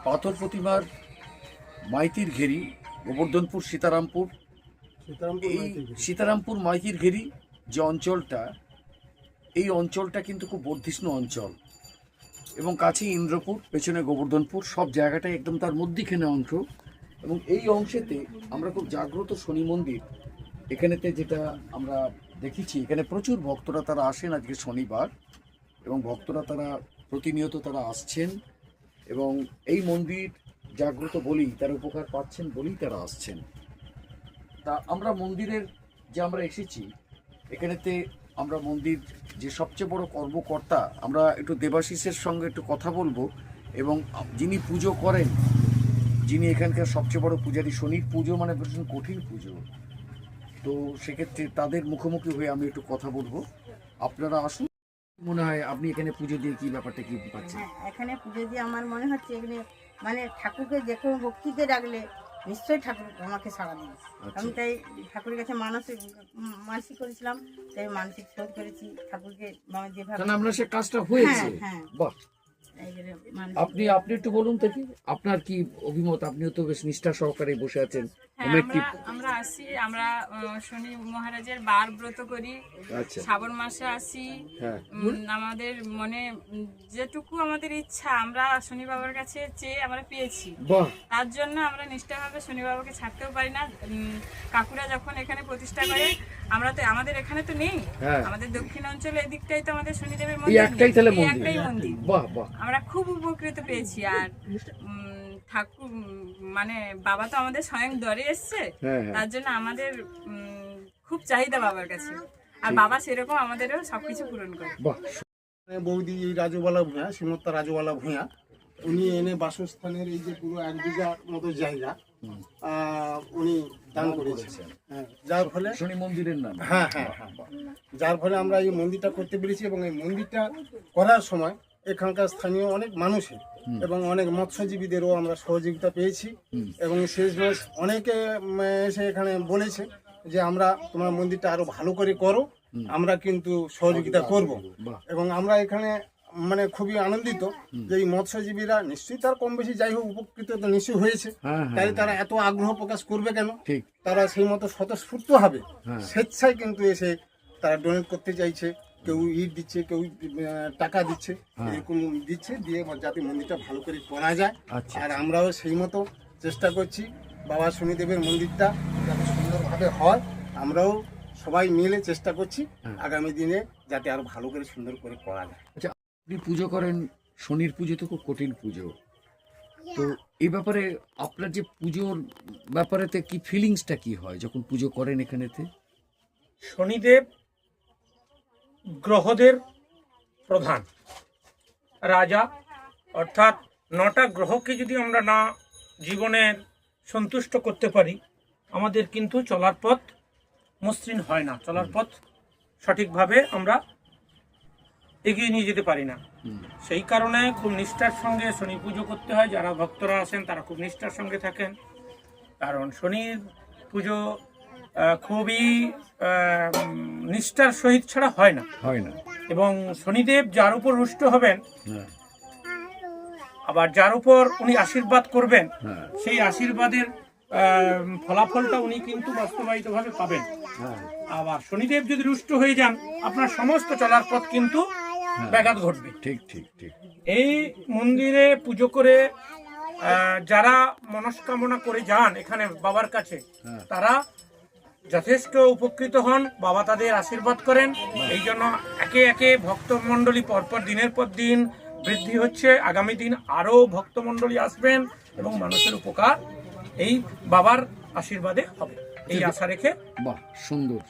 পাথর প্রতিমার মাইতির ঘেরি গোবর্ধনপুর সীতারামপুর সীতারামপুর মাইতির ঘেরি যে অঞ্চলটা, এই অঞ্চলটা কিন্তু খুব বর্ধিষ্ণু অঞ্চল এবং কাছে ইন্দ্রপুর, পেছনে গোবর্ধনপুর, সব জায়গাটাই একদম তার মধ্যিখানে অংশ। এবং এই অংশেতে আমরা খুব জাগ্রত শনি মন্দির, এখানেতে যেটা আমরা দেখেছি, এখানে প্রচুর ভক্তরা তারা আসেন আজকে শনিবার, এবং ভক্তরা তারা প্রতিনিয়ত তারা আসছেন এবং এই মন্দির জাগ্রত বলেই তারা উপকার পাচ্ছেন বলেই তারা আসছেন। তা আমরা মন্দিরের যে আমরা এসেছি এখানেতে আমরা মন্দির যে সবচেয়ে বড় কর্মকর্তা, আমরা একটু দেবাশিসের সঙ্গে একটু কথা বলবো, এবং যিনি পুজো করেন, যিনি এখানকার সবচেয়ে বড় পূজারী, শনির পুজো মানে ভীষণ কঠিন পুজো, তো সেক্ষেত্রে তাদের মুখোমুখি হয়ে আমি একটু কথা বলবো। আপনারা আসুন। মনে হয় আপনি এখানে পুজো দিয়ে কি ব্যাপারটা কি পাচ্ছেন? এখানে পুজো দিয়ে আমার মনে হচ্ছে এখানে মানে ঠাকুরকে যে কোনো ভক্তিতে ডাকলে নিশ্চয়ই ঠাকুর আমাকে সাড়া দিবে। আমি তাই ঠাকুরের কাছে মানসিক করেছিলাম, তাই মানসিক শোধ করেছি ঠাকুরকে যেভাবে আমরা সে কাজটা হয়েছে। বাহ, আপনি একটু বলুন দেখি আপনার কি অভিমত? আপনিও তো বেশ নিষ্ঠা সহকারে বসে আছেন। আমরা আসি, আমরা শনি মহারাজের বার ব্রত করি, শ্রাবণ মাসে আসি। আমাদের মনে যেটুকু আমাদের ইচ্ছা আমরা শনি বাবার কাছে চেয়ে আমরা পেয়েছি, তার জন্য আমরা নিষ্ঠাভাবে শনি বাবাকে ছাড়তেও পারি না। কাকুরা যখন এখানে প্রতিষ্ঠা করে, আমরা তো আমাদের এখানে তো নেই, আমাদের দক্ষিণ অঞ্চলে এদিকটাই তো আমাদের শনিদেবের মন্দির, একটাই মন্দির। আমরা খুব উপকৃত পেয়েছি। আর ঠাকুর মানে বাবা তো আমাদের স্বয়ং দরে এসছে, তার জন্য আমাদের খুব চাহিদা বাবার কাছে, আর বাবা সেরকম আমাদেরও সবকিছু পূরণ করে। বৌদি রাজুবালা ভূঁয়া, শ্রীমত্তা রাজুবালা ভূঁয়া, উনি এনে বাসস্থানের এই যে পুরো 1 বিঘা মতো জায়গা উনি দান করেছেন, যার ফলে শনি মন্দিরের নাম, যার ফলে আমরা এই মন্দিরটা করতে পেরেছি। এবং এই মন্দিরটা করার সময় এখানকার স্থানীয় অনেক মানুষের এবং অনেক মৎস্যজীবীদেরও আমরা সহযোগিতা পেয়েছি। এবং শেষমেশ অনেকে এসে এখানে বলেছে যে আমরা তোমার মন্দিরটা আরো ভালো করে করো, আমরা কিন্তু সহযোগিতা করব। এবং আমরা এখানে মানে খুবই আনন্দিত যে এই মৎস্যজীবীরা নিশ্চয়ই তার কম বেশি যাই হোক উপকৃত তো নিশ্চয়ই হয়েছে, তাই তারা এত আগ্রহ প্রকাশ করবে কেন? তারা সেই মতো স্বতঃস্ফূর্ত হবে স্বেচ্ছায় কিন্তু এসে তারা ডোনেট করতে চাইছে, কেউ ইট দিচ্ছে, কেউ টাকা দিচ্ছে, এরকম দিচ্ছে, দিয়ে যাতে মন্দিরটা ভালো করে করা যায়। আর আমরাও সেই মতো চেষ্টা করছি বাবা শনিদেবের মন্দিরটা যাতে সুন্দরভাবে হয়, আমরাও সবাই মিলে চেষ্টা করছি আগামী দিনে যাতে আরো ভালো করে সুন্দর করে করা যায়। আচ্ছা, আপনি পুজো করেন, শনির পুজো তো খুব কঠিন পুজো, তো এই ব্যাপারে আপনার যে পুজোর ব্যাপারেতে কি ফিলিংসটা কি হয় যখন পুজো করেন এখানেতে? শনিদেব গ্রহদের প্রধান রাজা, অর্থাৎ 9টা গ্রহকে যদি আমরা না জীবনের সন্তুষ্ট করতে পারি, আমাদের কিন্তু চলার পথ মসৃণ হয় না, চলার পথ সঠিকভাবে আমরা এগিয়ে নিয়ে যেতে পারি না। সেই কারণে খুব নিষ্ঠার সঙ্গে শনি পুজো করতে হয়। যারা ভক্তরা আসেন তারা খুব নিষ্ঠার সঙ্গে থাকেন, কারণ শনির পুজো খুবই নিষ্ঠার সহিত ছাড়া হয় না। এবং শনিদেব যার উপর রুষ্ট হবেন, আবার যার উপর উনি আশীর্বাদ করবেন, সেই আশীর্বাদের ফলাফলটা উনি কিন্তু বাস্তবায়িতভাবে পাবেন। আবার শনিদেব যদি রুষ্ট হয়ে যান, আপনার সমস্ত চলার পথ কিন্তু ব্যাঘাত ঘটবে। ঠিক ঠিক ঠিক। এই মন্দিরে পুজো করে যারা মনস্কামনা করে যান এখানে বাবার কাছে, তারা যথেষ্ট উপকৃত হন, বাবা তাদের আশীর্বাদ করেন। এই জন্য একে একে ভক্তমণ্ডলী পরপর দিনের পর দিন বৃদ্ধি হচ্ছে। আগামী দিন আরো ভক্তমণ্ডলী আসবেন এবং মানুষের উপকার এই বাবার আশীর্বাদে হবে, এই আশা রেখে। বাহ, সুন্দর।